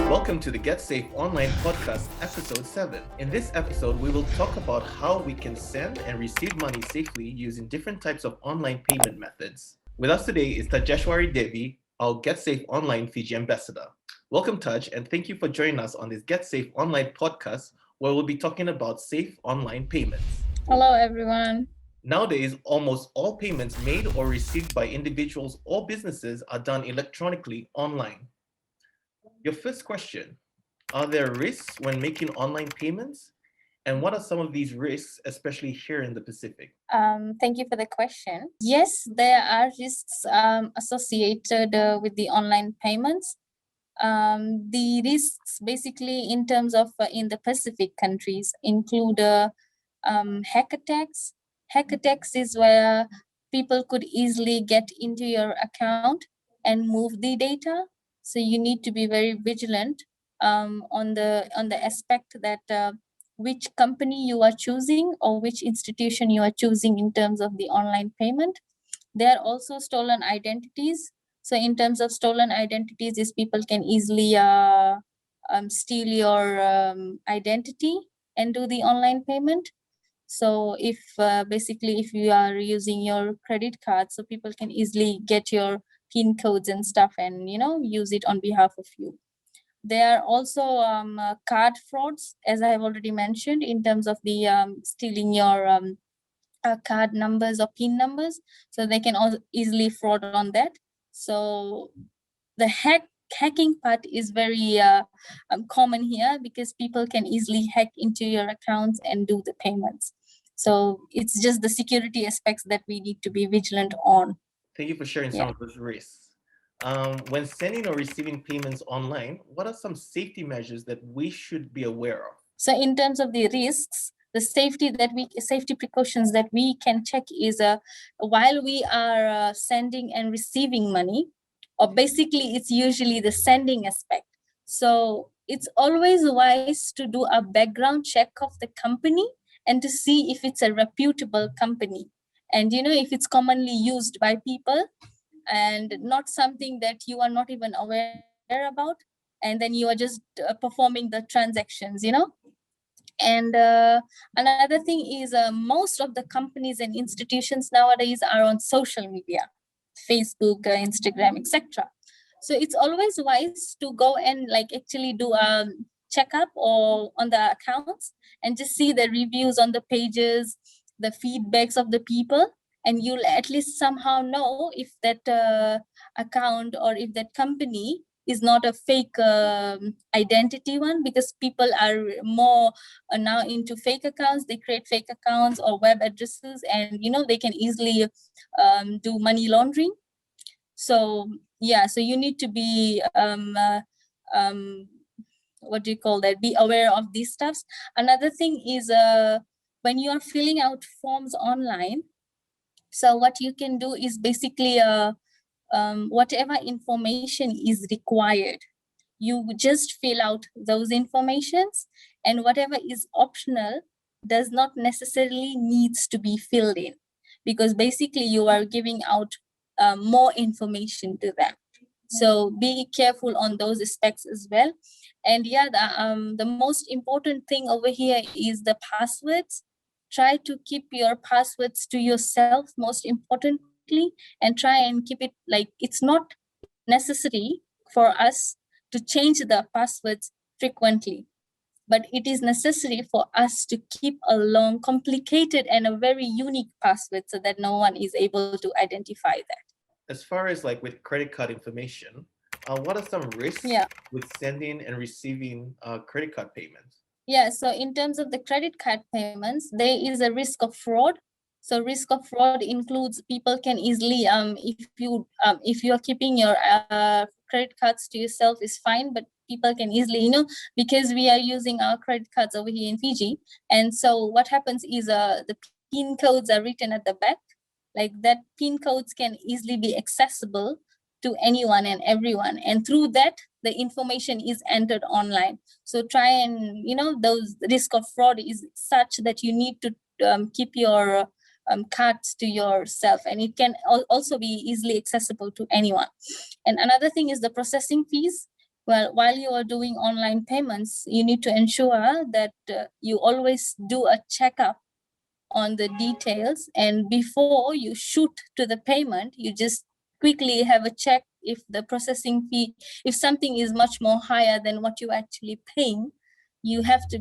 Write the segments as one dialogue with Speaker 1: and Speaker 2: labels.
Speaker 1: Welcome to the Get Safe Online Podcast, Episode 7. In this episode, we will talk about how we can send and receive money safely using different types of online payment methods. With us today is Tajeshwari Devi, our Get Safe Online Fiji ambassador. Welcome, Taj, and thank you for joining us on this Get Safe Online Podcast, where we'll be talking about safe online payments.
Speaker 2: Hello, everyone.
Speaker 1: Nowadays, almost all payments made or received by individuals or businesses are done electronically online. Your first question, are there risks when making online payments? And what are some of these risks, especially here in the Pacific?
Speaker 2: Thank you for the question. Yes, there are risks associated with the online payments. The risks basically in terms of in the Pacific countries include hack attacks. Hack attacks is where people could easily get into your account and move the data. So you need to be very vigilant on the aspect that which company you are choosing or which institution you are choosing in terms of the online payment. There are also stolen identities. So in terms of stolen identities, is people can easily steal your identity and do the online payment. So if basically if you are using your credit card, so people can easily get your PIN codes and stuff and use it on behalf of you. There are also card frauds, as I have already mentioned, in terms of the stealing your card numbers or PIN numbers. So they can also easily fraud on that. So the hacking part is very common here because people can easily hack into your accounts and do the payments. So it's just the security aspects that we need to be vigilant on.
Speaker 1: Thank you for sharing some of those risks. When sending or receiving payments online, what are some safety measures that we should be aware of?
Speaker 2: So in terms of the risks, the safety precautions that we can check is while we are sending and receiving money, or basically it's usually the sending aspect. So it's always wise to do a background check of the company and to see if it's a reputable company. And if it's commonly used by people and not something that you are not even aware about, and then you are just performing the transactions. And another thing is most of the companies and institutions nowadays are on social media, Facebook, Instagram, etc. So it's always wise to go and actually do a checkup or on the accounts and just see the reviews on the pages, the feedbacks of the people, and you'll at least somehow know if that account or if that company is not a fake identity one, because people are more now into fake accounts. They create fake accounts or web addresses, and they can easily do money laundering. So so you need to be what do you call that, be aware of these stuffs. Another thing is when you are filling out forms online, so what you can do is basically whatever information is required, you just fill out those informations, and whatever is optional does not necessarily needs to be filled in, because basically you are giving out more information to them. So be careful on those aspects as well. And the most important thing over here is the passwords. Try to keep your passwords to yourself, most importantly, and try and keep it like it's not necessary for us to change the passwords frequently, but it is necessary for us to keep a long, complicated, and a very unique password so that no one is able to identify that.
Speaker 1: As far as like with credit card information, what are some risks with sending and receiving credit card payments?
Speaker 2: Yeah, so in terms of the credit card payments, there is a risk of fraud. So risk of fraud includes people can easily, if you are keeping your credit cards to yourself is fine, but people can easily, because we are using our credit cards over here in Fiji, and so what happens is the PIN codes are written at the back. Like that PIN codes can easily be accessible to anyone and everyone, and through that the information is entered online. So try and those risk of fraud is such that you need to keep your cards to yourself, and it can also be easily accessible to anyone. And another thing is the processing fees. Well, while you are doing online payments, you need to ensure that you always do a checkup on the details, and before you shoot to the payment, you just quickly have a check if the processing fee, if something is much more higher than what you actually paying, you have to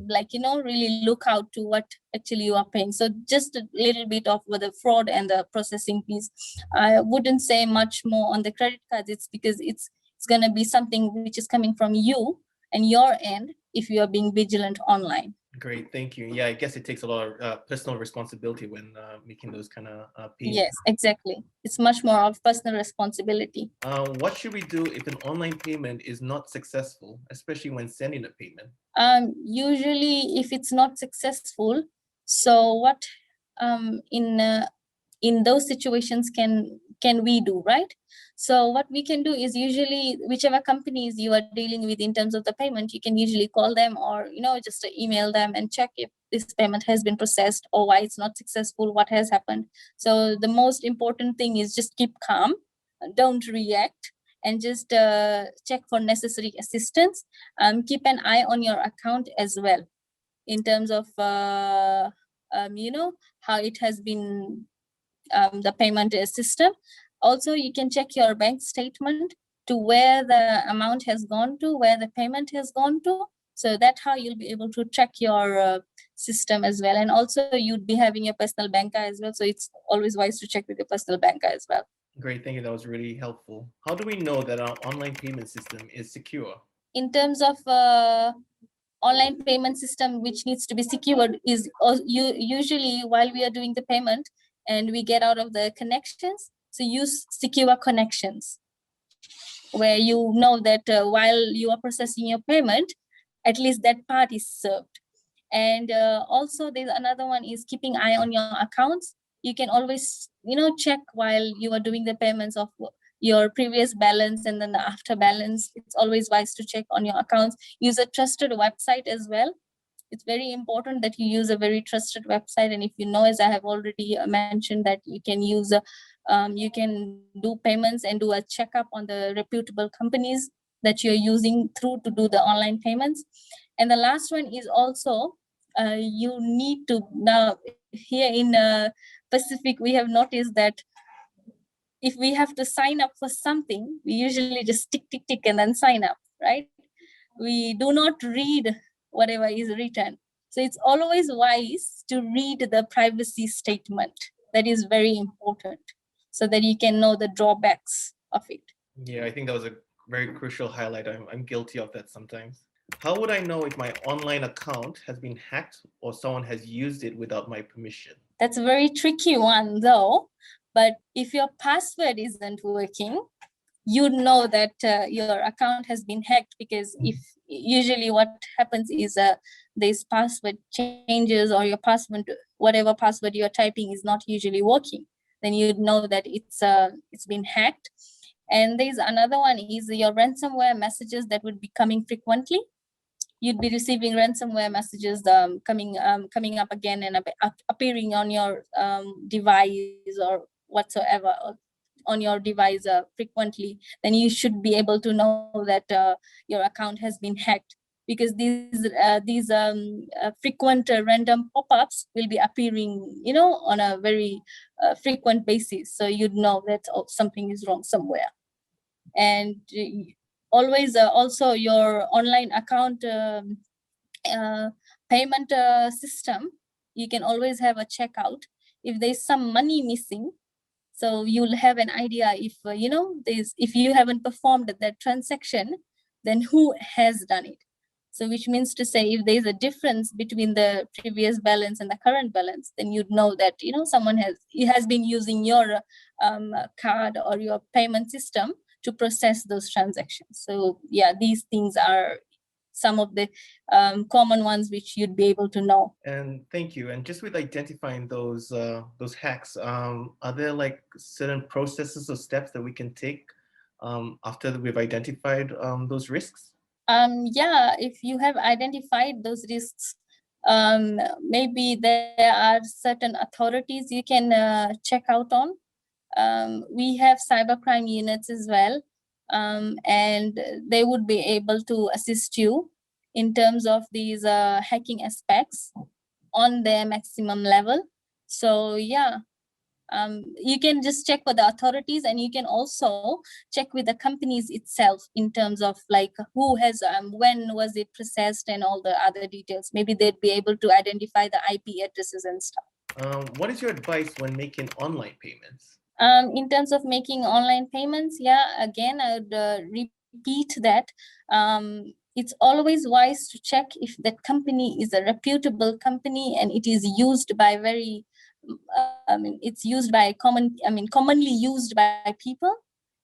Speaker 2: really look out to what actually you are paying. So just a little bit of the fraud and the processing fees. I wouldn't say much more on the credit cards. It's because it's going to be something which is coming from you and your end if you are being vigilant online.
Speaker 1: Great, thank you. Yeah, I guess it takes a lot of personal responsibility when making those kind of payments.
Speaker 2: Yes, exactly. It's much more of personal responsibility.
Speaker 1: What should we do if an online payment is not successful, especially when sending a payment?
Speaker 2: Usually, if it's not successful, so what in those situations can we do, right? So what we can do is, usually whichever companies you are dealing with in terms of the payment, you can usually call them, or just email them and check if this payment has been processed or why it's not successful, what has happened. So the most important thing is just keep calm, don't react, and just check for necessary assistance. Keep an eye on your account as well, in terms of how it has been, the payment system. Also, you can check your bank statement to where the amount has gone to, where the payment has gone to. So that's how you'll be able to track your system as well. And also, you'd be having your personal banker as well. So it's always wise to check with your personal banker as well.
Speaker 1: Great, thank you. That was really helpful. How do we know that our online payment system is secure?
Speaker 2: In terms of online payment system which needs to be secured is usually while we are doing the payment and we get out of the connections, so use secure connections where you know that while you are processing your payment, at least that part is served. And also there's another one is keeping eye on your accounts. You can always check while you are doing the payments of your previous balance and then the after balance. It's always wise to check on your accounts. Use a trusted website as well. It's very important that you use a very trusted website. And if you know, as I have already mentioned, that you can use you can do payments and do a checkup on the reputable companies that you're using through to do the online payments. And the last one is also you need to, now here in Pacific, we have noticed that if we have to sign up for something, we usually just tick and then sign up, right? We do not read whatever is written. So it's always wise to read the privacy statement. That is very important, so that you can know the drawbacks of it.
Speaker 1: Yeah, I think that was a very crucial highlight. I'm guilty of that sometimes. How would I know if my online account has been hacked or someone has used it without my permission?
Speaker 2: That's a very tricky one though. But if your password isn't working, you know that your account has been hacked, because if usually what happens is this password changes, or your password, whatever password you're typing, is not usually working, then you'd know that it's been hacked. And there's another one is your ransomware messages that would be coming frequently. You'd be receiving ransomware messages coming up again and appearing on your device or whatsoever on your device frequently. Then you should be able to know that your account has been hacked, because these frequent random pop-ups will be appearing on a very frequent basis. So you'd know that something is wrong somewhere. And always also your online account payment system, you can always have a checkout if there's some money missing. So you'll have an idea if if you haven't performed that transaction, then who has done it. So which means to say, if there's a difference between the previous balance and the current balance, then you'd know that someone has been using your card or your payment system to process those transactions. So yeah, these things are some of the common ones which you'd be able to know.
Speaker 1: And thank you. And just with identifying those hacks, are there like certain processes or steps that we can take after we've identified those risks?
Speaker 2: Yeah, if you have identified those risks, maybe there are certain authorities you can check out on. We have cybercrime units as well. and they would be able to assist you in terms of these hacking aspects on their maximum level. So yeah, you can just check with the authorities, and you can also check with the companies itself in terms of like who has when was it processed and all the other details. Maybe they'd be able to identify the IP addresses and stuff.
Speaker 1: What is your advice when making online payments?
Speaker 2: In terms of making online payments, yeah, again, I would repeat that it's always wise to check if that company is a reputable company and it is used by it's used by commonly used by people.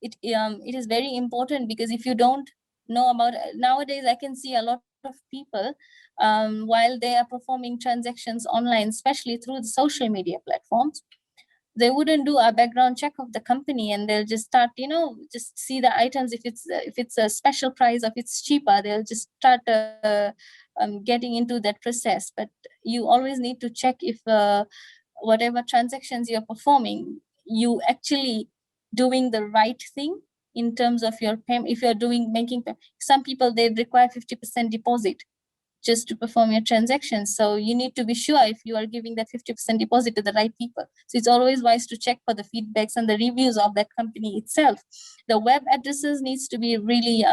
Speaker 2: It is very important, because if you don't know about nowadays, I can see a lot of people while they are performing transactions online, especially through the social media platforms, they wouldn't do a background check of the company, and they'll just start, just see the items. If it's a special price, if it's cheaper, they'll just start getting into that process. But you always need to check if whatever transactions you're performing, you actually doing the right thing in terms of your payment. If you're some people, they require 50% deposit just to perform your transactions. So you need to be sure if you are giving that 50% deposit to the right people. So it's always wise to check for the feedbacks and the reviews of that company itself. The web addresses needs to be really,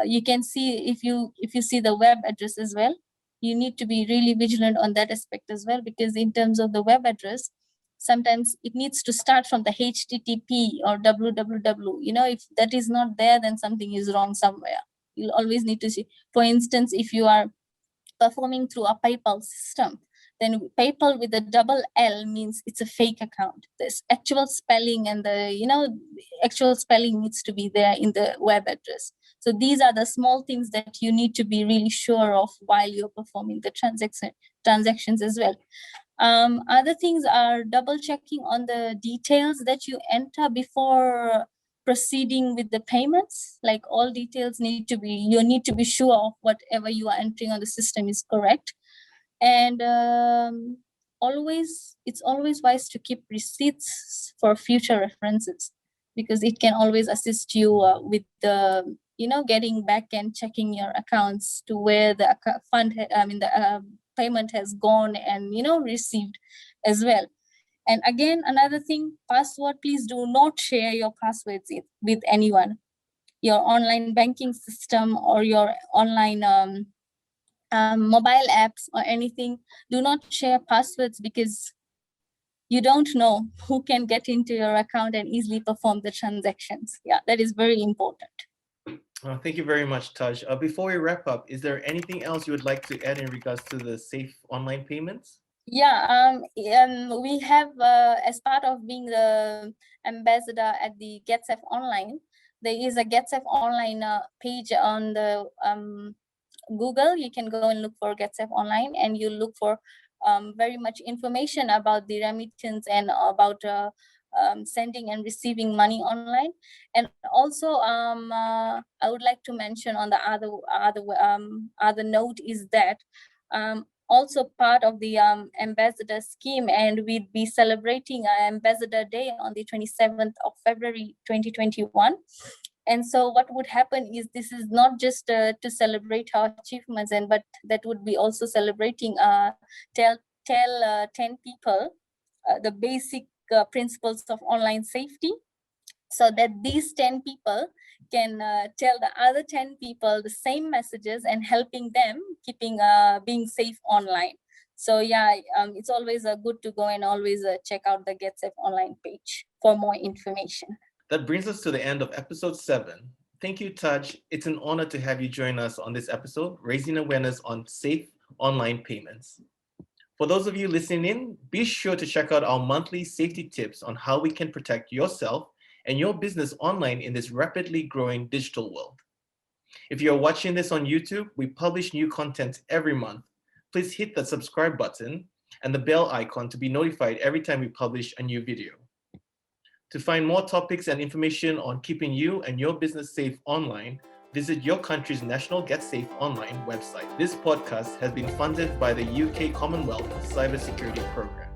Speaker 2: you can see if you see the web address as well, you need to be really vigilant on that aspect as well, because in terms of the web address, sometimes it needs to start from the HTTP or www. If that is not there, then something is wrong somewhere. You'll always need to see. For instance, if you are performing through a PayPal system, then PayPal with a double L means it's a fake account. This actual spelling and the actual spelling needs to be there in the web address. So these are the small things that you need to be really sure of while you're performing the transactions as well. Other things are double checking on the details that you enter before proceeding with the payments. Like all details you need to be sure of whatever you are entering on the system is correct. And it's always wise to keep receipts for future references, because it can always assist you with the getting back and checking your accounts to where the payment has gone and received as well. And again, another thing, password, please do not share your passwords with anyone. Your online banking system or your online mobile apps or anything, do not share passwords, because you don't know who can get into your account and easily perform the transactions. Yeah, that is very important.
Speaker 1: Thank you very much, Taj. Before we wrap up, is there anything else you would like to add in regards to the safe online payments?
Speaker 2: Yeah, we have, as part of being the ambassador at the GetSafe Online, there is a GetSafe Online page on the Google. You can go and look for GetSafe Online, and you look for very much information about the remittance and about sending and receiving money online. And also, I would like to mention on the other note is that also part of the ambassador scheme, and we'd be celebrating Ambassador Day on the 27th of February 2021. And so what would happen is, this is not just to celebrate our achievements, but that would be also celebrating tell 10 people the basic principles of online safety, so that these 10 people can tell the other 10 people the same messages and helping them keeping being safe online. So yeah, it's always good to go and always check out the GetSafe Online page for more information.
Speaker 1: That brings us to the end of episode 7. Thank you, Taj. It's an honor to have you join us on this episode, raising awareness on safe online payments. For those of you listening in, be sure to check out our monthly safety tips on how we can protect yourself and your business online in this rapidly growing digital world. If you're watching this on YouTube, we publish new content every month. Please hit the subscribe button and the bell icon to be notified every time we publish a new video. To find more topics and information on keeping you and your business safe online, visit your country's National Get Safe Online website. This podcast has been funded by the UK Commonwealth Cybersecurity Programme.